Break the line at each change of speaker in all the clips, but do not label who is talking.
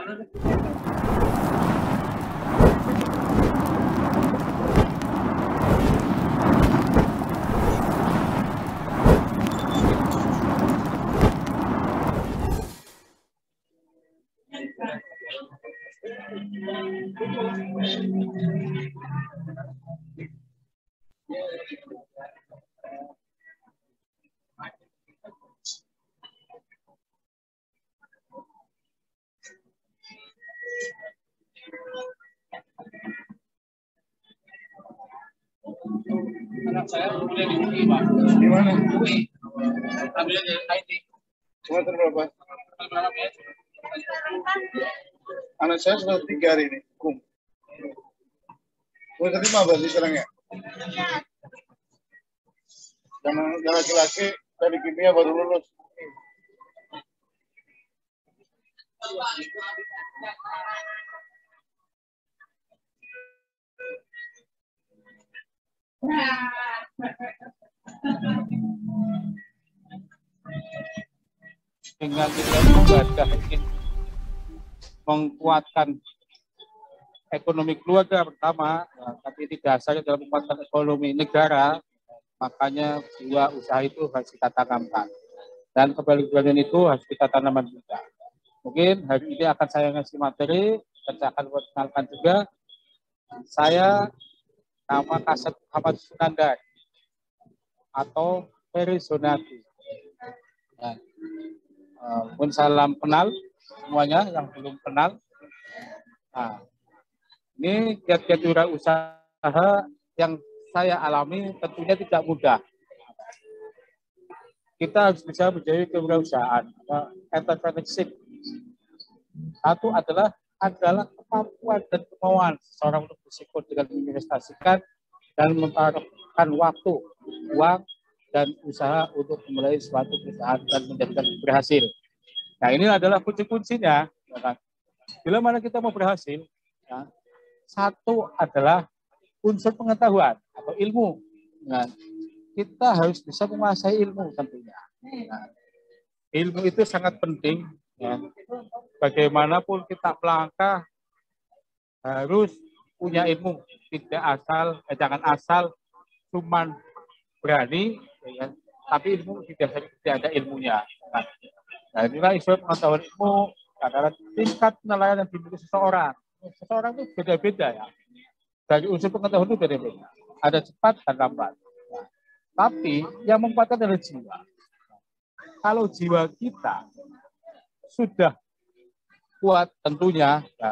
Anak saya kuliah di UI, Pak. Di mana? UI. Ambil IT. Semester berapa? Berapa ya? Anak saya sudah 3 hari ini. Semester 5 berarti sekarang ya? Dan laki-laki dari kimia baru lulus.
Dengan kita ibadah ini menguatkan ekonomi keluarga pertama, ya, tapi ini dasarnya dalam menguatkan ekonomi negara, makanya dua usaha itu harus kita tanamkan. Dan kebalik-balikan itu harus kita tanamkan juga. Mungkin hari ini akan saya ngasih materi, dan saya akan perkenalkan juga. Saya nama Kasep Muhammad Sunandar atau Ferry Zonati. Ya. Mungkin salam kenal semuanya yang belum kenal. Nah, ini kiat-kiat wirausaha yang saya alami tentunya tidak mudah. Kita harus bisa menjadi kewirausahaan, entrepreneurship. Satu adalah kemampuan dan kemauan seseorang untuk berisiko dengan menginvestasikan dan mentaruhkan waktu, uang, dan usaha untuk memulai suatu perusahaan dan menjadikan berhasil. Nah, ini adalah kunci-kuncinya. Ya kan? Bila mana kita mau berhasil, ya, satu adalah unsur pengetahuan atau ilmu. Nah, kita harus bisa menguasai ilmu tentunya. Nah, ilmu itu sangat penting. Ya. Bagaimanapun kita melangkah harus punya ilmu. Jangan asal cuman berani, ya, tapi ilmu tidak ada ilmunya. Nah, inilah isu pengetahuan ilmu adalah tingkat penilaian yang dimiliki seseorang. Seseorang itu beda-beda ya. Dari unsur pengetahuan itu beda-beda. Ada cepat dan lambat. Nah, tapi yang membuatkan adalah jiwa. Kalau jiwa kita sudah kuat tentunya, ya,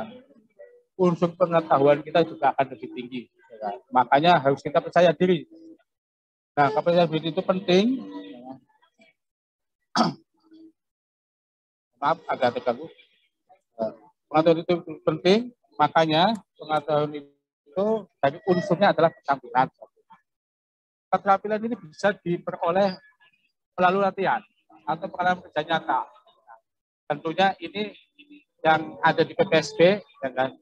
unsur pengetahuan kita juga akan lebih tinggi. Ya. Makanya harus kita percaya diri. Nah, kepercayaan diri itu penting. Maaf, agak terganggu. Pengetahuan itu penting, makanya pengetahuan itu dari unsurnya adalah keterampilan. Keterampilan ini bisa diperoleh melalui latihan atau pengalaman kerja nyata. Tentunya ini yang ada di PPSB, dan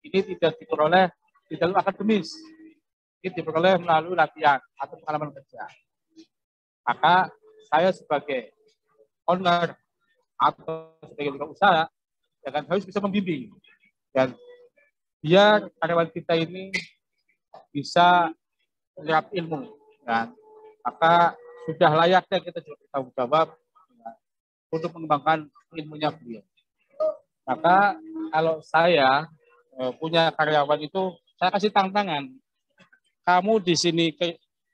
ini tidak diperoleh di dalam akademis. Ini diperoleh melalui latihan atau pengalaman kerja. Maka saya sebagai owner atau sebagai wirausaha ya kan, harus bisa membimbing dan biar karyawan kita ini bisa menyerap ilmu. Dan maka sudah layaknya kita juga bertanggung jawab ya, untuk mengembangkan ilmunya beliau. Maka kalau saya punya karyawan itu, saya kasih tantangan. Kamu di sini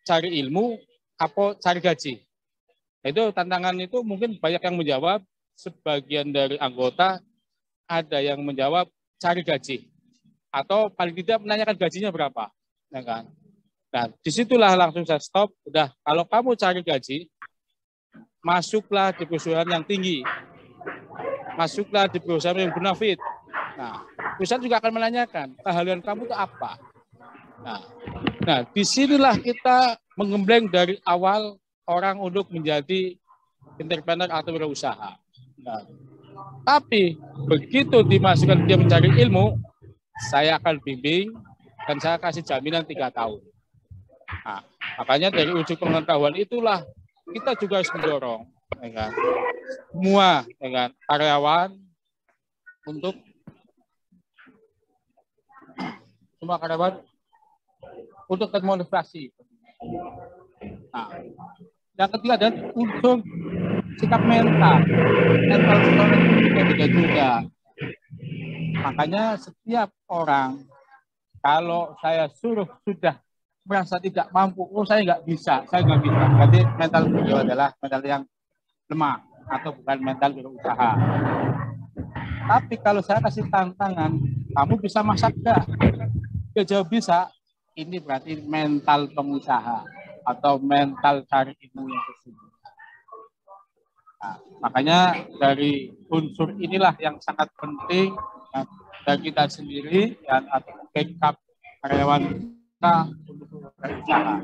cari ilmu, apa cari gaji? Itu tantangan itu mungkin banyak yang menjawab, sebagian dari anggota ada yang menjawab cari gaji. Atau paling tidak menanyakan gajinya berapa. Ya kan? Nah, disitulah langsung saya stop. Udah, kalau kamu cari gaji, masuklah di perusahaan yang tinggi. Masuklah di perusahaan yang benefit. Nah, perusahaan juga akan menanyakan, keahlian kamu itu apa? Nah, disinilah kita mengembleng dari awal orang untuk menjadi entrepreneur atau wirausaha. Nah, tapi begitu dimasukkan dia mencari ilmu, saya akan bimbing dan saya kasih jaminan 3 tahun. Nah, makanya dari unsur pengetahuan itulah kita juga harus mendorong, ya kan? Semua ya kan? Karyawan untuk semua karyawan untuk termotivasi. Nah, yang ketiga adalah unsur sikap mental. Mental itu juga. Makanya setiap orang kalau saya suruh sudah merasa tidak mampu, saya nggak bisa. Jadi mental beliau adalah mental yang lemah atau bukan mental berusaha. Tapi kalau saya kasih tantangan, kamu bisa masak nggak? Ya jawab bisa. Ini berarti mental pengusaha atau mental cari ilmu yang sesungguhnya. Nah, makanya dari unsur inilah yang sangat penting bagi kita sendiri dan atau backup karyawan kita untuk berusaha.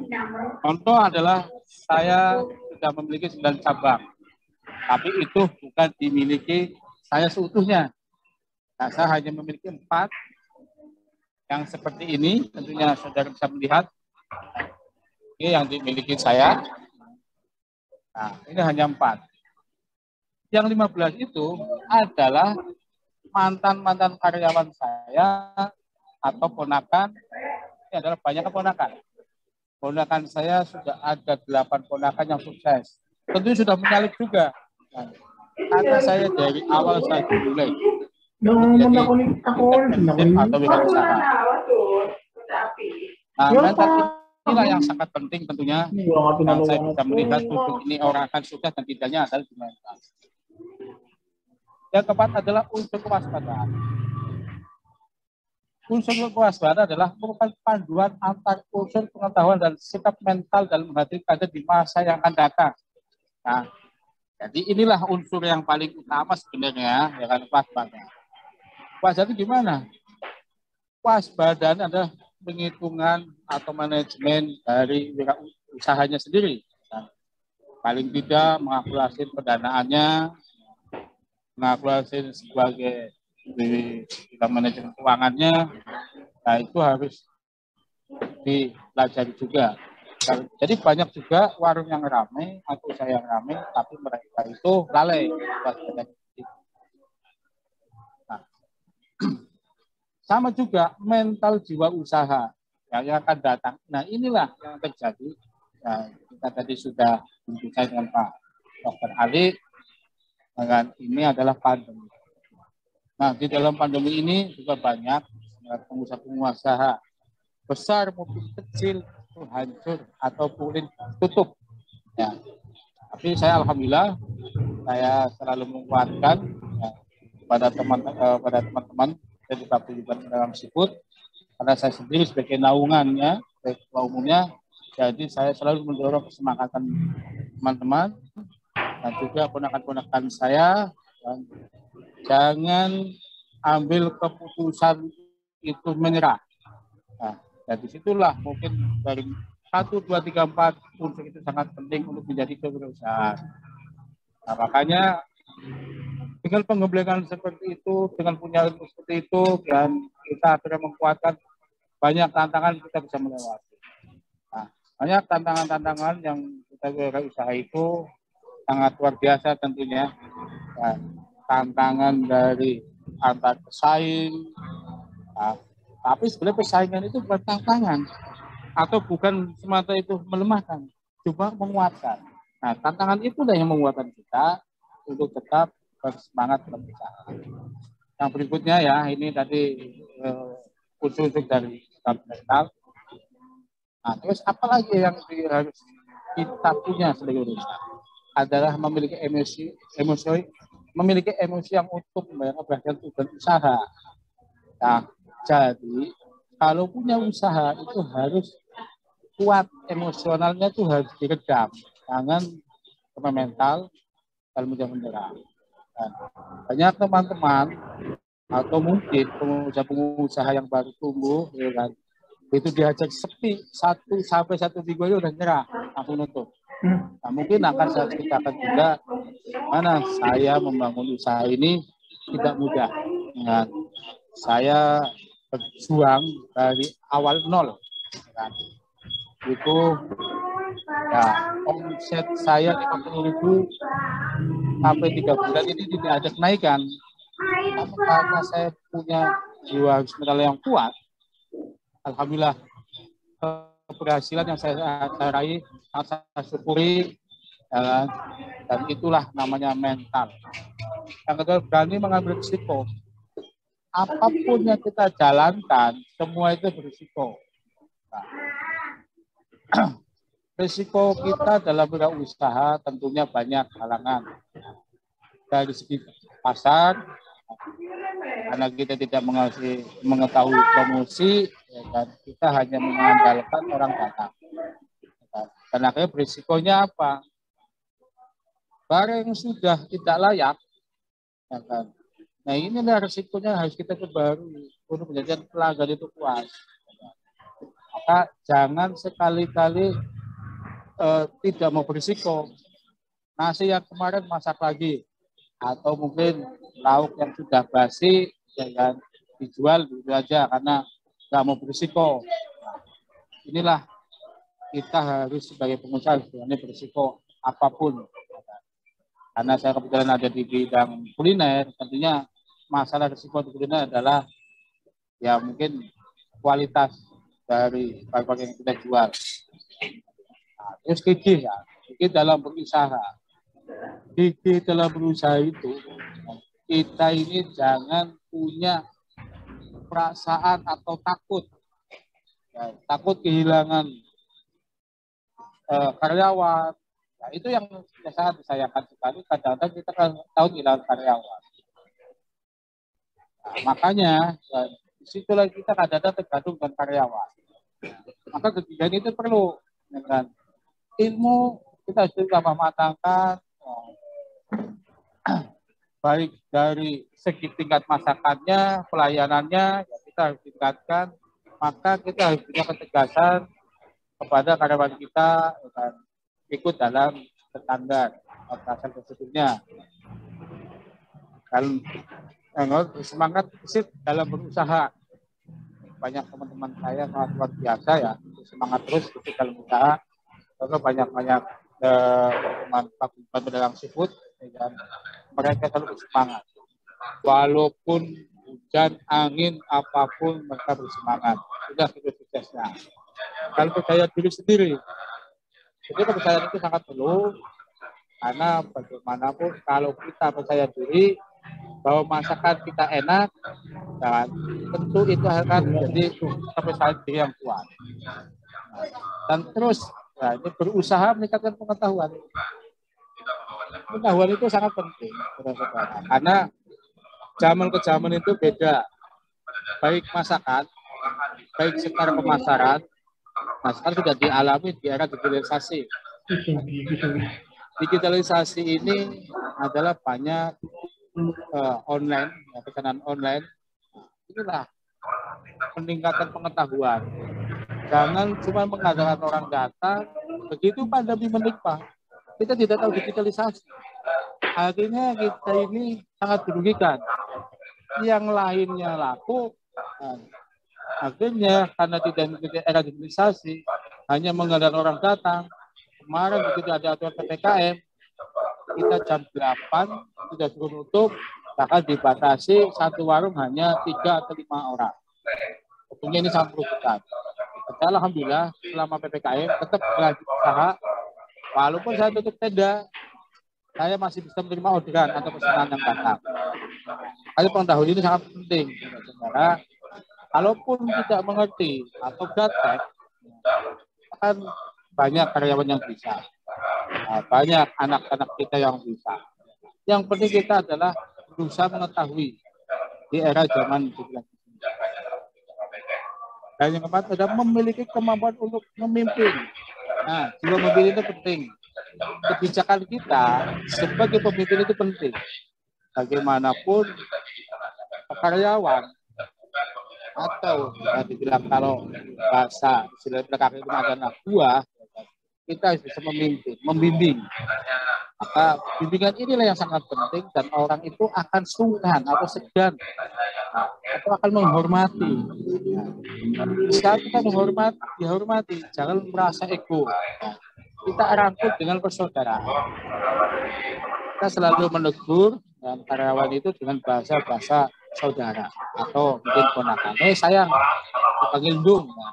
Contoh adalah saya sudah memiliki 9 cabang, tapi itu bukan dimiliki saya seutuhnya. Nah, saya hanya memiliki 4 yang seperti ini, tentunya saudara bisa melihat. Ini yang dimiliki saya. Nah, ini hanya 4. Yang 15 itu adalah mantan-mantan karyawan saya atau ponakan. Ini adalah banyak keponakan. Ponakan saya sudah ada 8 ponakan yang sukses. Tentunya sudah menyalip juga. Nah, karena saya dari awal saya mulai menjadi atau wirausaha. Nah, mental inilah yang sangat penting tentunya. Yang saya bisa melihat untuk ini orang akan sukses dan tidaknya adalah di mental. Yang keempat adalah unsur kewaspadaan. Unsur kewaspadaan adalah merupakan panduan antar unsur pengetahuan dan sikap mental dalam menghadapi keadaan di masa yang akan datang. Nah, jadi inilah unsur yang paling utama sebenarnya, ya kan, waspada. Waspada itu gimana? Waspada adalah penghitungan atau manajemen dari usahanya sendiri. Nah, paling tidak mengakumulasi pendanaannya, mengakumulasi sebagai di dalam manajemen keuangannya. Nah, itu harus dipelajari juga. Jadi banyak juga warung yang ramai atau usaha yang ramai, tapi mereka itu lalai. Nah, sama juga mental jiwa usaha yang akan datang. Nah, inilah yang terjadi. Nah, kita tadi sudah berbincang dengan Pak Dr. Ali. Dan ini adalah pandemi. Nah, di dalam pandemi ini juga banyak pengusaha-pengusaha besar maupun kecil itu hancur ataupun tutup. Ya. Tapi saya alhamdulillah saya selalu menguatkan ya, pada teman-teman yang dipakaikan dalam siput, karena saya sendiri sebagai naungannya, ketua umumnya, jadi saya selalu mendorong kesemangatan teman-teman dan juga ponakan-ponakan saya, dan jangan ambil keputusan itu menyerah. Nah, dari situlah mungkin dari 1, 2, 3, 4 unsur itu sangat penting untuk menjadi kewirausahaan. Nah, makanya dengan pengembangan seperti itu, dengan punya ilmu seperti itu, dan kita akhirnya menguatkan banyak tantangan kita bisa melewati. Nah, banyak tantangan-tantangan yang kita berusaha itu sangat luar biasa tentunya. Nah, tantangan dari antar pesaing, nah, tapi sebenarnya persaingan itu bukan tantangan atau bukan semata itu melemahkan, cuma menguatkan. Nah, tantangan itulah yang menguatkan kita untuk tetap bersemangat berusaha. Yang berikutnya ya, ini tadi unsur-unsur dari mental. Nah, terus apa lagi yang harus kita punya sebagai usaha? Adalah memiliki memiliki emosi yang utuh membayangkan tujuan usaha. Nah, jadi kalau punya usaha itu harus kuat, emosionalnya itu harus diredam, jangan sama mental kalau mudah menyerah. Nah, banyak teman-teman atau mungkin pengusaha yang baru tumbuh, ya kan, itu diajak sepi 1 sampai 1 minggu itu udah nyerah, langsung nutup. Nah, mungkin akan saya ceritakan juga mana saya membangun usaha ini tidak mudah. Nah, saya berjuang dari awal nol. Nah, itu ya, omset saya 50.000 sampai 3 bulan ini tidak ada kenaikan. Namun karena saya punya jiwa mental yang kuat, alhamdulillah keberhasilan yang saya raih sangat saya syukuri, ya, dan itulah namanya mental. Yang kedua, berani mengambil risiko. Apapun yang kita jalankan, semua itu berisiko. Nah, risiko kita dalam berusaha tentunya banyak halangan. Dari segi pasar, karena kita tidak mengetahui promosi, ya, dan kita hanya mengandalkan orang datang. Dan akhirnya berisikonya apa? Barang yang sudah tidak layak, ya kan? Nah inilah risikonya harus kita perbarui untuk menjadikan pelanggan itu puas. Maka jangan sekali-kali tidak mau berisiko. Nasi yang kemarin masak lagi, atau mungkin lauk yang sudah basi, ya kan, dijual dulu aja karena nggak mau berisiko. Inilah kita harus sebagai pengusaha sebenarnya berisiko apapun. Karena saya kebetulan ada di bidang kuliner, tentunya masalah risiko di kuliner adalah ya mungkin kualitas dari barang yang kita jual. Nah, terus gigih ya, gigih dalam berusaha. Gigih dalam berusaha itu, kita ini jangan punya perasaan atau takut. Ya, takut kehilangan karyawan. Nah, itu yang sangat disayangkan sekali. Kadang-kadang kita kan tahu kehilangan karyawan. Nah, makanya disitulah kita kadang-kadang tergantung dengan karyawan. Maka ketiga itu perlu dengan ilmu kita juga mematangkan, baik dari segi tingkat masakannya, pelayanannya, ya kita harus tingkatkan. Maka kita harus punya ketegasan kepada karyawan kita dan ikut dalam standar batasan prosedurnya. Dan semangat gesit dalam berusaha. Banyak teman-teman saya sangat luar biasa ya, semangat terus gesit dalam usaha. Lalu banyak teman pedagang seafood, dan mereka selalu bersemangat. Walaupun hujan, angin, apapun mereka bersemangat. Sudah itu suksesnya. Kalau percaya diri sendiri, jadi kepercayaan itu sangat perlu, karena bagaimanapun kalau kita percaya diri bahwa masakan kita enak, dan tentu itu akan menjadi kepercayaan diri yang kuat. Dan terus ya, ini berusaha meningkatkan pengetahuan. Pengetahuan itu sangat penting, karena zaman ke zaman itu beda, baik masakan, baik secara pemasaran. Nah, sekarang sudah dialami di era digitalisasi. Digitalisasi ini adalah banyak online, ya, pesanan online. Inilah meningkatkan pengetahuan. Jangan cuma mengandalkan orang datang, begitu pandemi menimpa, kita tidak tahu digitalisasi. Akhirnya kita ini sangat dirugikan. Yang lainnya laku, akhirnya karena tidak mengikuti era digitalisasi, hanya mengandalkan orang datang. Kemarin begitu ada aturan PPKM, kita jam 8 sudah suruh tutup, bahkan dibatasi satu warung hanya 3 atau 5 orang. Tentunya ini sangat merugikan. Alhamdulillah selama PPKM tetap berlanjut usaha, walaupun saya tutup tenda, saya masih bisa menerima orderan atau pesanan yang datang. Jadi pengetahuan ini sangat penting, saudara. Kalaupun tidak mengerti atau gaptek, kan banyak karyawan yang bisa, banyak anak-anak kita yang bisa. Yang penting kita adalah berusaha mengetahui di era zaman digital. Dan yang keempat adalah memiliki kemampuan untuk memimpin. Nah, jiwa memimpin itu penting. Kebijakan kita sebagai pemimpin itu penting. Bagaimanapun karyawan atau dibilang kalau bahasa istilah belakang itu adalah buah, kita harus bisa memimpin, membimbing. Maka bimbingan inilah yang sangat penting, dan orang itu akan sungkan atau segan atau akan menghormati. Saat kita dihormati, jangan merasa ego. Kita rangkul dengan persaudaraan. Kita selalu menegur, dan karyawan itu dengan bahasa saudara atau mungkin ponakan. Sayang, dipanggil Dung. Nah,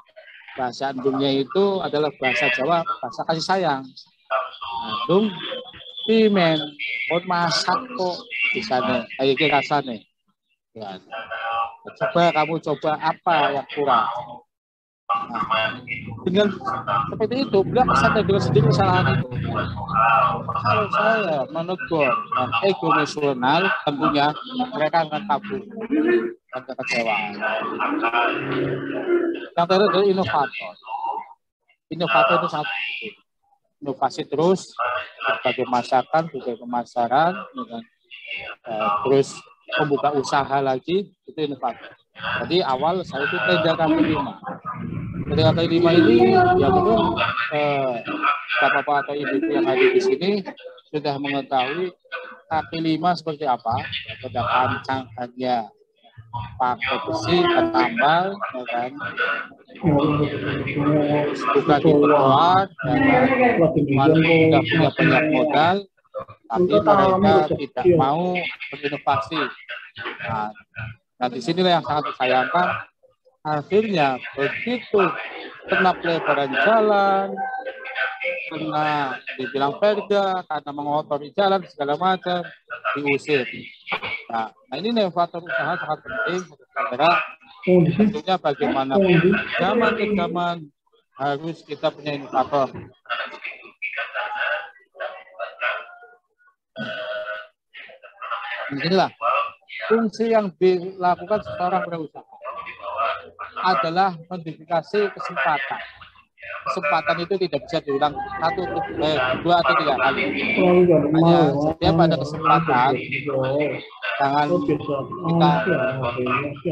bahasa Dungnya itu adalah bahasa Jawa, bahasa kasih sayang. Nah, Dung, pimen, pun masak kok di sana, kayak gini rasanya. Ya. Kamu coba apa yang kurang. Nah, dengan seperti itu, beliau sadar dengan sendiri kesalahan itu. Kalau saya menegur dan ego nasional, tentunya mereka akan kabur dan kekecewaan. Yang terakhir adalah inovator. Inovator itu sangat penting. Inovasi terus, berbagai masakan, berbagai pemasaran, dan terus membuka usaha lagi, itu inovator. Jadi awal saya itu tenda kaki 5. Tenda kaki 5 ini, ya mungkin bapak-bapak atau ibu yang ada di sini sudah mengetahui kaki 5 seperti apa, pada pancangannya pakai besi dan tambal, ya kan, bukan di luar, ya kan, walaupun sudah punya banyak modal, tapi mereka tidak mau berinovasi. Nah, disinilah yang sangat disayangkan. Akhirnya begitu kena pelebaran jalan, kena dibilang perda karena mengotori jalan segala macam, diusir. Nah ini inovator usaha sangat penting, saudara. Tentunya bagaimanapun zaman ke zaman harus kita punya inovator. Inilah fungsi yang dilakukan seorang berusaha adalah modifikasi kesempatan. Kesempatan itu tidak bisa diulang 1, 2 atau 3 kali. Hanya setiap ada kesempatan, jangan kita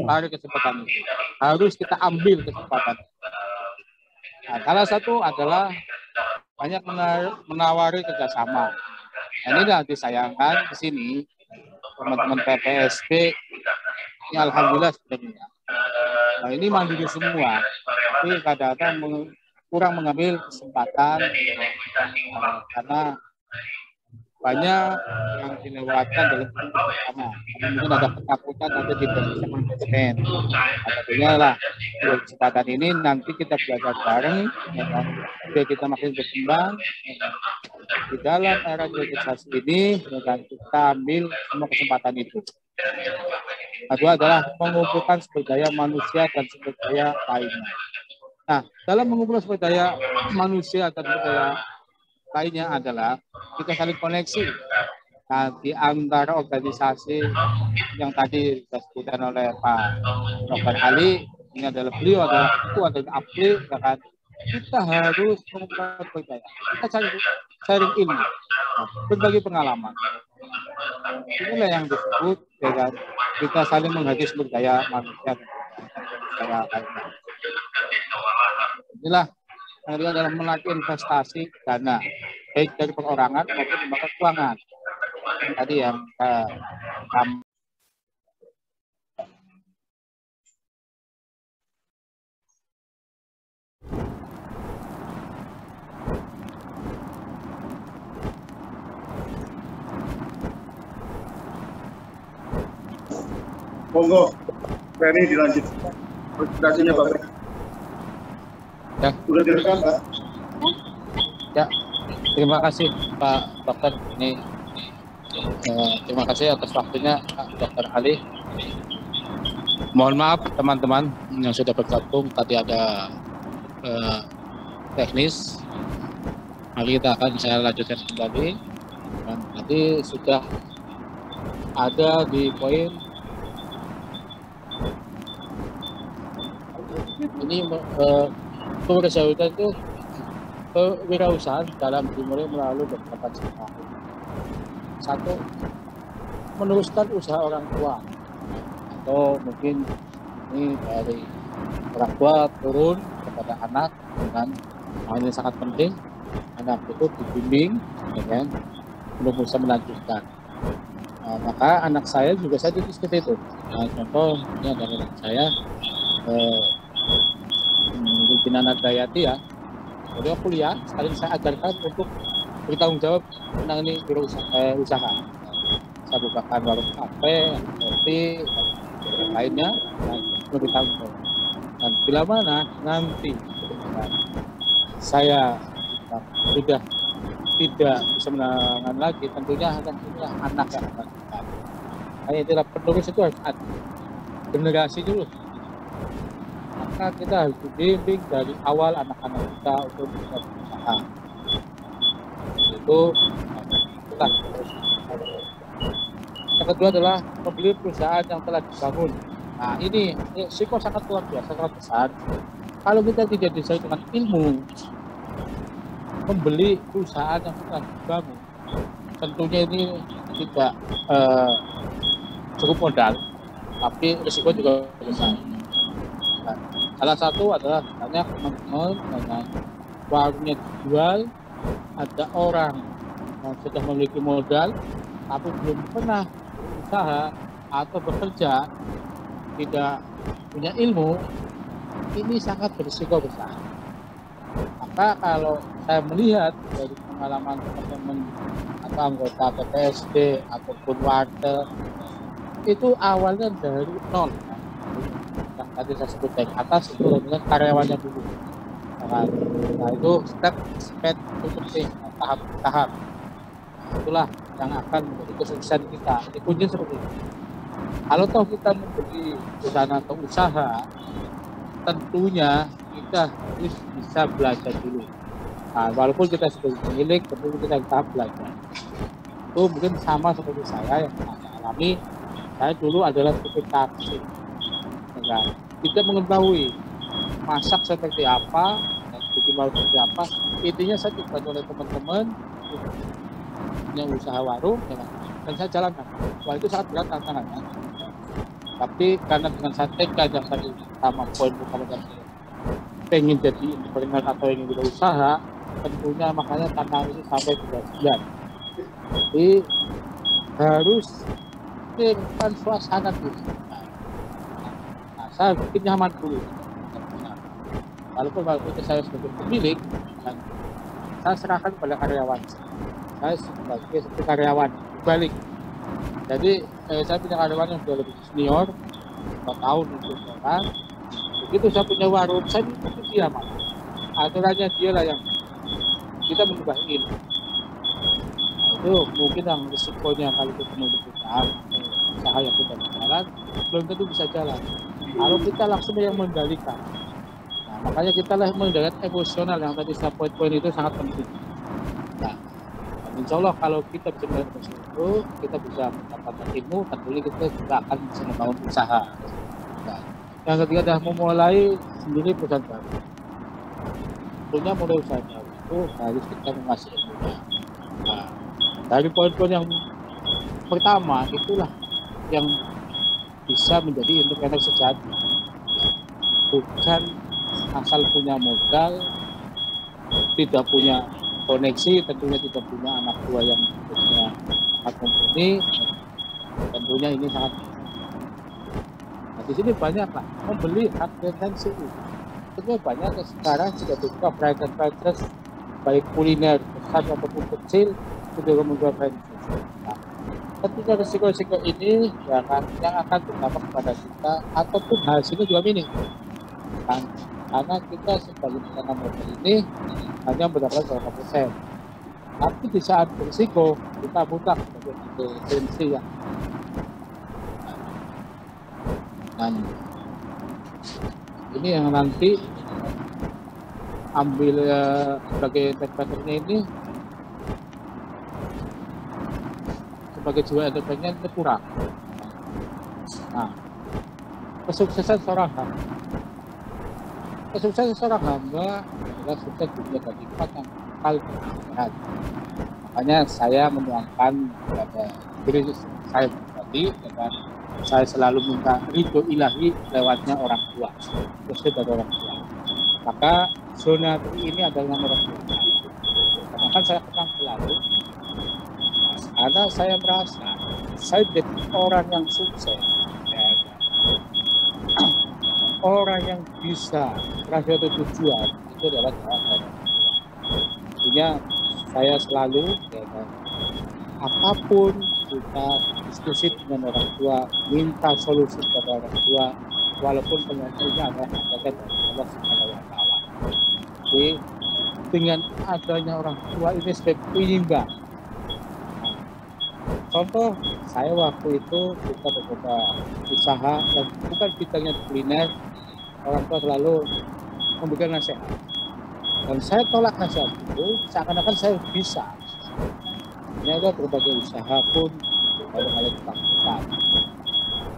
tarik kesempatan itu. Harus kita ambil kesempatan. Nah, salah satu adalah banyak menawari kerjasama. Nah, ini yang disayangkan di sini teman-teman PPSB ini alhamdulillah sebenarnya. Nah, ini mandiri semua, tapi kadang-kadang kurang mengambil kesempatan karena banyak yang dilewatkan dalam pertama. Mungkin ada ketakutan atau tidak bisa manajemen. Tentunya lah kesempatan ini nanti kita belajar bareng, ya kan? Biar kita makin berkembang. Di dalam era digitalisasi ini, ya kan, kita ambil semua kesempatan itu. Kedua adalah mengumpulkan sumber daya manusia dan sumber daya lainnya. Nah, dalam mengumpulkan sumber daya manusia dan sumber daya lainnya adalah kita saling koneksi. Nah, di antara organisasi yang tadi disebutkan oleh Pak Dr. Ali, ini adalah beliau adalah ketua dari APLI, ya kan? Kita harus mengumpulkan sumber daya. Kita sharing ilmu, berbagi pengalaman. Inilah yang disebut, ya kan? Kita saling menghargai sumber daya manusia dan daya lainnya. Inilah yang kedua adalah melatih investasi dana, baik dari perorangan maupun lembaga keuangan. Tadi yang
monggo, Ferry dilanjut. Presentasinya Bapak.
Ya.
Sudah direkam, Pak?
Ya, terima kasih Pak Dokter. Ini terima kasih atas waktunya Pak Dokter Ali. Mohon maaf teman-teman yang sudah bergabung, tadi ada teknis. Mari kita akan saya lanjutkan kembali. Dan tadi sudah ada di poin ini kewirausahaan itu kewirausahaan dalam dimulai melalui beberapa cara. Satu, meneruskan usaha orang tua, atau mungkin ini dari orang tua turun kepada anak, dengan hal ini sangat penting. Anak itu dibimbing, ya kan, untuk bisa melanjutkan. Nah, maka anak saya juga saya seperti itu. Nah, contoh ini adalah anak saya. Mungkin anak Dayati ya, beliau kuliah, sekali saya ajarkan untuk bertanggung jawab menangani usaha. saya bukakan warung kafe, kopi, dan lainnya, dan lebih tanggung. Dan bila mana nanti saya sudah tidak bisa menangan lagi, tentunya anak yang akan kita. Hanya tidak penulis itu harus ada generasi dulu. Maka kita harus dibimbing dari awal anak-anak kita untuk bisa berusaha. Itu kita. Yang kedua adalah membeli perusahaan yang telah dibangun. Nah ini risiko sangat luar biasa, sangat besar. Kalau kita tidak disertai dengan ilmu, membeli perusahaan yang sudah dibangun, tentunya ini tidak cukup modal, tapi risiko juga besar. Nah, salah satu adalah banyak teman-teman dengan warungnya dijual, ada orang yang sudah memiliki modal, tapi belum pernah berusaha atau bekerja, tidak punya ilmu, ini sangat berisiko besar. Maka kalau saya melihat dari pengalaman teman-teman atau anggota PPSD ataupun warga, itu awalnya dari nol. Yang tadi saya sebut dari atas itu dengan karyawannya dulu. Nah itu step untuk tahap. Itulah yang akan menjadi kesuksesan kita. Ini kunci seperti itu. Kalau toh kita membeli perusahaan atau usaha, tentunya kita harus bisa belajar dulu. Nah, walaupun kita sebagai pemilik, tentu kita tahap belajar. Itu mungkin sama seperti saya yang saya alami. Saya dulu adalah supir taksi. Nah, kita mengetahui masak seperti apa, bikin warung seperti apa. Intinya saya dibantu oleh teman-teman punya usaha warung, dan saya jalankan. Wah itu sangat berat tantangannya. Tapi karena dengan saya tekad yang tadi sama poin utama yang pengen jadi entrepreneur atau ingin berusaha, tentunya makanya tantangan ini sampai 3 bulan. Jadi harus menginginkan suasana dulu. Nah, saya bikin nyaman dulu. Walaupun itu saya sebagai pemilik, dan saya serahkan kepada karyawan. Saya sebagai karyawan balik. Jadi saya punya karyawan yang sudah lebih senior, 4 tahun itu kan. Begitu saya punya warung, saya ikuti dia mas. Aturannya dia lah yang kita mengubah ini. Nah, itu mungkin yang risikonya kalau kita memiliki usaha yang sudah berjalan, belum tentu bisa jalan. Kalau kita langsung yang mengendalikan. Nah, makanya kita lah mengendalikan emosional yang tadi saya poin-poin itu sangat penting. Nah, insya Allah kalau kita bisa melakukan itu, kita bisa mendapatkan ilmu, tentunya kita juga akan bisa membangun usaha. Nah, yang ketiga adalah memulai sendiri perusahaan baru. Tentunya mulai usaha baru itu harus kita mengasih ilmunya. Nah, dari poin-poin yang pertama itulah yang bisa menjadi entrepreneur sejati. Bukan asal punya modal, tidak punya koneksi, tentunya tidak punya anak tua yang punya hak mumpuni, tentunya ini sangat. Nah, di sini banyak lah membeli hak retensi. Tentunya banyak sekarang sudah buka franchise baik kuliner besar ataupun kecil sudah menjual franchise. Nah, tentunya risiko-risiko ini yang akan berdampak kepada kita ataupun hasilnya juga minim. Kan? Karena kita sebagai penanam modal ini hanya mendapatkan berapa persen. Tapi di saat berisiko kita buka sebagai retensi ya. Dan ini yang nanti ambil sebagai entrepreneurnya ini sebagai jiwa entrepreneur itu kurang. Nah, kesuksesan seorang hamba adalah sukses dunia dan nikmat yang kekal di akhirat. Makanya saya menuangkan kepada diri saya pribadi dengan saya selalu minta ridho ilahi lewatnya orang tua, khususnya dari orang tua. Maka zona ini adalah orang tua. Karena kan saya kenal selalu, karena saya merasa saya jadi orang yang sukses. Orang yang bisa meraih tujuan itu adalah orang tua. Tentunya saya selalu apapun kita diskusi dengan orang tua, minta solusi kepada orang tua, walaupun penyelesaiannya adalah dari Allah Subhanahu wa Ta'ala. Jadi dengan adanya orang tua ini sebagai penyeimbang. Contoh, saya waktu itu kita beberapa usaha dan bukan bidangnya kuliner, orang tua selalu memberikan nasihat. Dan saya tolak nasihat itu, seakan-akan saya bisa. Ternyata berbagai usaha pun hal-hal ketakutan.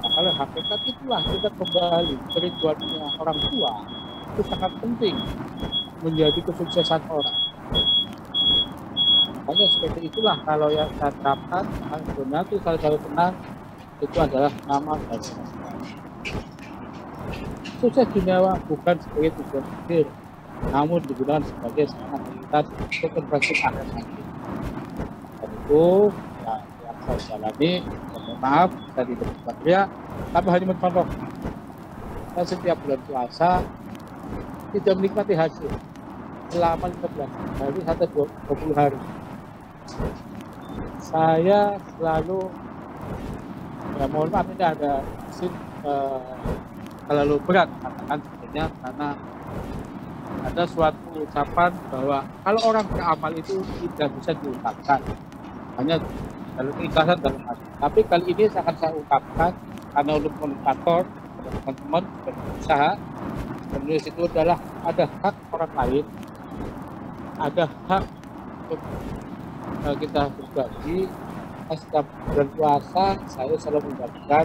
Nah, kalau hakikat itulah kita kembali kerinduannya orang tua itu sangat penting menjadi kesuksesan orang. Hanya seperti itulah kalau yang saya terapkan, benar itu kalau tenang itu adalah nama dan nama. Sukses duniawi bukan sebagai tujuan akhir, namun digunakan sebagai sarana kita untuk berhasil akhir nanti. Dan itu ya, yang saya jalani, mohon maaf tadi berbahagia, tapi hanya mencontoh. Saya setiap bulan puasa tidak menikmati hasil selama 15 hari atau 20 hari. Saya selalu, ya mohon maaf ini ada terlalu berat katakan sebenarnya, karena ada suatu ucapan bahwa kalau orang beramal itu tidak bisa diungkapkan, hanya dalam keikhlasan dalam hati. Tapi kali ini akan saya ungkapkan karena untuk komunikator, teman-teman berusaha, menulis itu adalah ada hak orang lain, ada hak untuk kita berbagi. Setiap bulan puasa saya selalu membagikan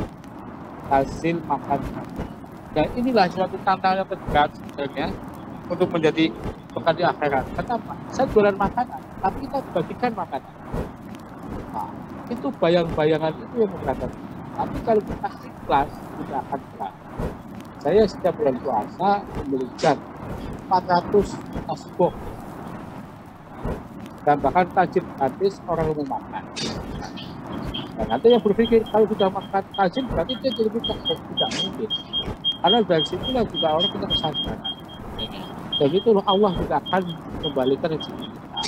hasil makan. Dan inilah suatu tantangan yang terberat sebenarnya untuk menjadi bekal di akhirat. Kenapa? Saya jualan makanan, tapi kita bagikan makanan. Nah, itu bayang-bayangan itu yang memberatkan. Tapi kalau kita ikhlas, tidak akan berat. Saya setiap bulan puasa memberikan 400 tasbih. Dan bahkan tajib hadis orang yang makan. Dan nanti yang berpikir kalau sudah makan tajib berarti dia jadi tidak mungkin. Karena dari situlah juga orang kita kesadaran. Dan itu Allah juga akan kembalikan rezeki kita.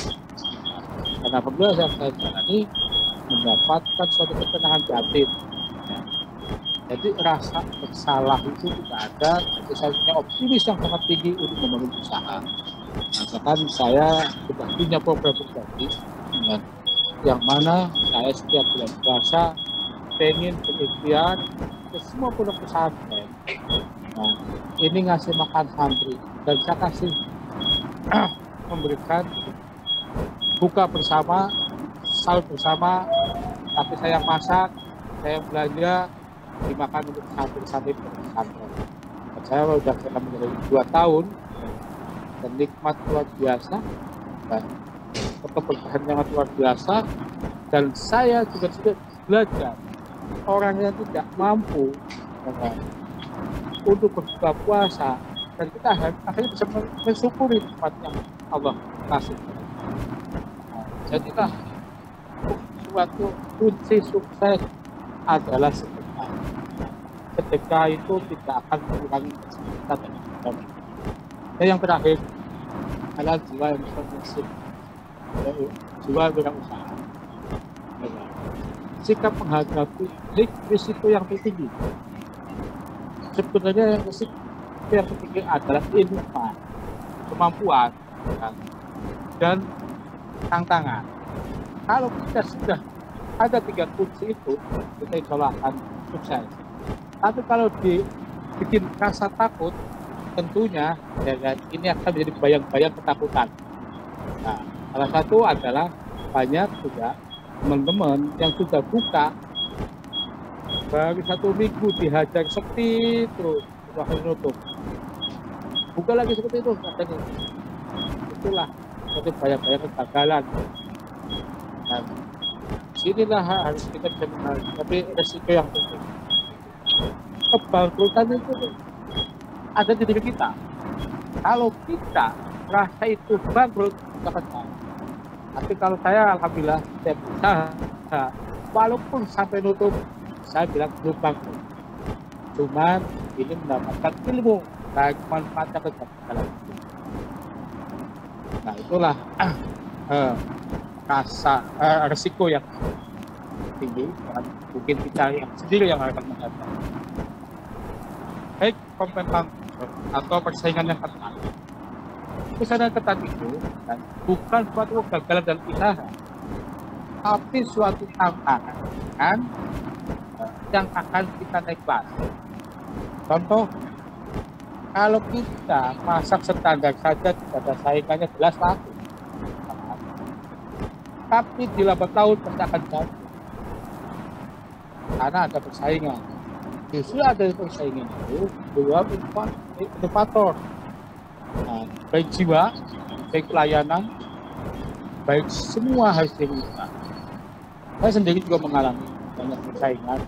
Karena apabila saya jalani mendapatkan suatu ketenangan batin. Jadi rasa bersalah itu tidak ada. Jadi saya punya optimis yang sangat tinggi untuk membangun usaha. Bahkan saya sudah punya program pribadi yang mana saya setiap bulan puasa pengen berikhtiar ke semua pondok pesantren. Nah, ini ngasih makan santri dan saya kasih memberikan buka bersama, sahur bersama, tapi saya masak, saya belanja dimakan untuk santri-santri pesantren. Saya sudah selama 2 tahun dan nikmat luar biasa dan keberkahan yang luar biasa. Dan saya juga sudah belajar orang yang tidak mampu untuk berbuka puasa, dan kita akhirnya bisa mensyukuri nikmat yang Allah kasih. Nah, jadilah suatu kunci sukses adalah sedekah. Sedekah itu tidak akan mengurangi kita dan kita. Dan yang terakhir adalah jiwa yang berprinsip, jiwa berwirausaha. Sikap menghadapi risiko yang tertinggi. Sebenarnya risiko yang tertinggi adalah ilmu, kemampuan, dan tantangan. Kalau kita sudah ada 3 kunci itu, kita insya Allah akan sukses. Tapi kalau dibikin rasa takut, tentunya ya, ini akan menjadi bayang-bayang ketakutan. Nah, salah satu adalah banyak juga teman-teman yang sudah buka baru 1 minggu dihajar sepi terus akhirnya nutup, buka lagi seperti itu katanya. Itulah seperti bayang-bayang kegagalan. Dan sinilah harus kita bisa menghadapi resiko yang penting. Kebangkrutan itu ada di diri kita. Kalau kita merasa itu bangkrut, kita akan tahu. Tapi kalau saya alhamdulillah saya berusaha, walaupun sampai nutup, saya bilang belum bangkrut. Cuman ini mendapatkan ilmu dan manfaatnya ke jalan. Nah itulah rasa resiko yang tinggi, mungkin kita yang sendiri yang akan menghadapi. Baik kompetitor atau persaingan yang ketat. Persaingan ketat itu kan, bukan suatu kegagalan dalam usaha, tapi suatu tantangan kan, yang akan kita naik kelas. Contoh, kalau kita masak standar saja tidak ada saingannya jelas laku. Tapi di lambat tahun pasti akan jatuh. Karena ada persaingan. Justru ada persaingan itu dua inovator. Nah, baik jiwa, baik pelayanan, baik semua harus dibuka. Saya sendiri juga mengalami banyak persaingan.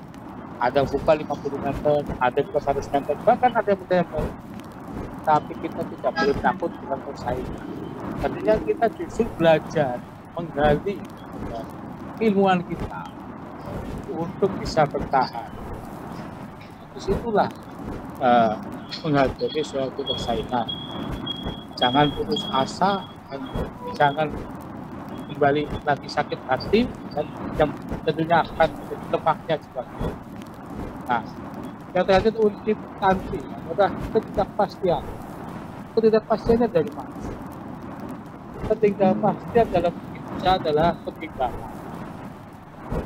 Ada buka 50 meter, ada buka 100 meter, bahkan ada yang menembak. Tapi kita tidak boleh takut dengan persaingan. Artinya kita justru belajar menggali ilmuwan kita untuk bisa bertahan. Disitulah menghadapi suatu persaingan. Jangan putus asa, jangan kembali lagi sakit hati, dan yang tentunya akan menjadi lemahnya juga. Nah, yang terakhir untuk nanti adalah ketidakpastian. Ketidakpastiannya dari mana? Ketidakpastian dalam bekerja adalah ketimbangan.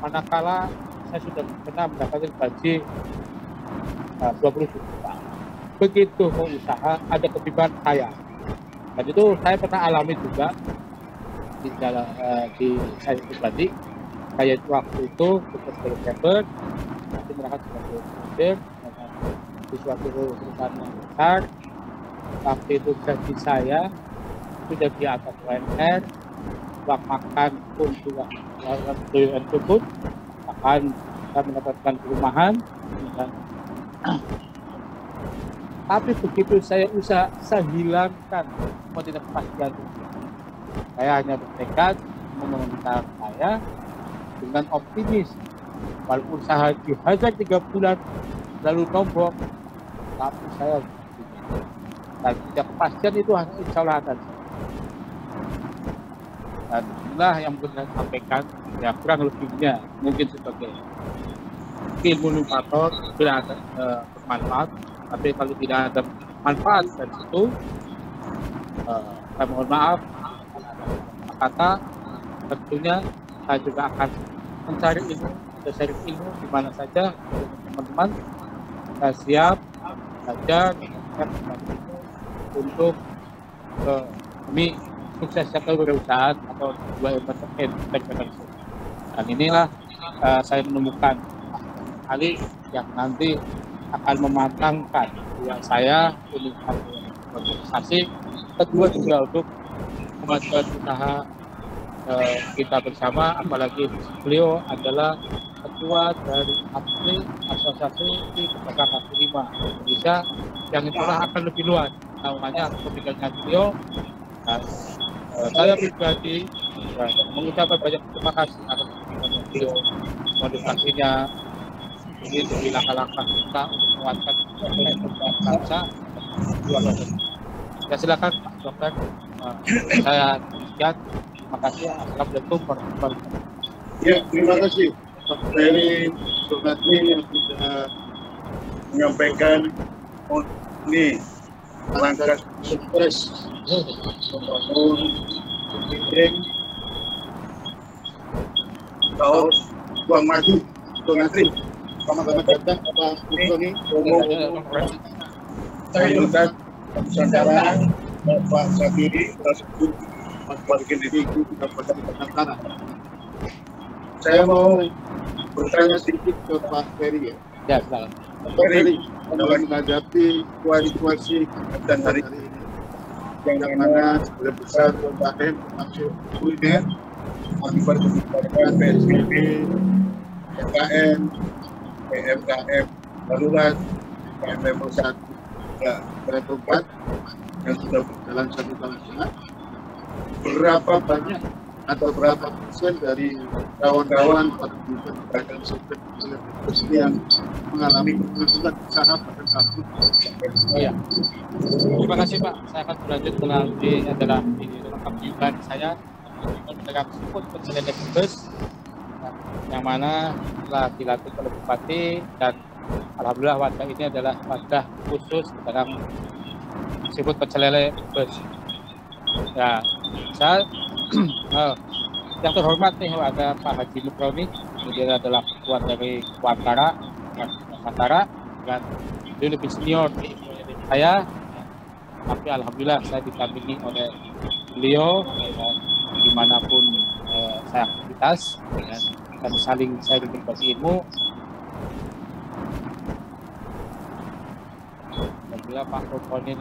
Manakala saya sudah pernah mendapatkan gaji 20 juta, begitu mau usaha ada ketimbangan saya. Dan itu saya pernah alami juga di dalam saya pribadi. Saya itu waktu itu September nanti berangkat sebagai manajer di suatu perusahaan yang besar. Waktu itu gaji saya sudah di atas UMR, uang makan pun juga cukup, akan kita mendapatkan perumahan. Dan tapi begitu saya usaha, saya hilangkan ketidakpastian itu. Saya hanya bertekad memenangkan saya dengan optimis. Walaupun usaha dihajar 3 bulan lalu nombok, tapi saya optimis. Dan ketidakpastian itu hanya insya Allah akan. Dan inilah yang saya sampaikan, ya kurang lebihnya mungkin sebagai ilmu inovator bila ada bermanfaat, tapi kalau tidak ada manfaat dari situ, saya mohon maaf. Kata tentunya saya juga akan mencari ilmu di mana saja teman-teman. Saya siap belajar untuk demi suksesnya kewirausahaan atau dua entrepreneurship. Dan inilah saya menemukan kali yang nanti akan mematangkan dua saya untuk organisasi, kedua juga untuk kemajuan usaha kita bersama, apalagi beliau adalah ketua dari APRI, Asosiasi Pedagang Kaki Lima Indonesia, yang itulah akan lebih luas namanya pemikiran beliau. Dan saya pribadi mengucapkan banyak terima kasih atas pemikiran beliau, motivasinya ini dari langkah-langkah kita untuk menguatkan bangsa. Ya silakan Pak Dokter, saya sekian. Terima kasih. Assalamualaikum warahmatullahi wabarakatuh.
Ya, terima kasih Pak Ferry Sukatmi yang sudah menyampaikan ini langkah sukses membangun bidding kaos uang maju donasi. Sama-sama datang Pak Bukoni umum saya juga Nusantara Pak Sabiri tersebut bagian dari itu kita pada Nusantara. Saya mau bertanya sedikit ke Pak Ferry ya.
Ya, silakan.
Pak Ferry, dalam menghadapi situasi dan hari ini yang mana sudah besar UMKM termasuk kuliner akibat kebijakan PSBB, PKM, PMKM darurat, PMKM level 1, level 4 yang sudah berjalan 1 tahun setengah. Berapa banyak atau berapa persen dari kawan-kawan pedagang sektor yang mengalami kesulitan usaha pada saat itu?
Iya. Terima kasih Pak. Saya akan berlanjut melalui adalah di lengkap juga saya pedagang seafood penyelenggaraan bus yang mana telah dilatih oleh Bupati, dan alhamdulillah wadah ini adalah wadah khusus dalam disebut pecel lele bus. Ya, saya yang terhormat nih ada Pak Haji Mukroni, kemudian adalah ketua dari Wantara, dan dia lebih senior dari saya, tapi alhamdulillah saya didampingi oleh beliau dimanapun saya aktivitas, dan saling berbagi ilmu. Alhamdulillah Pak Proponil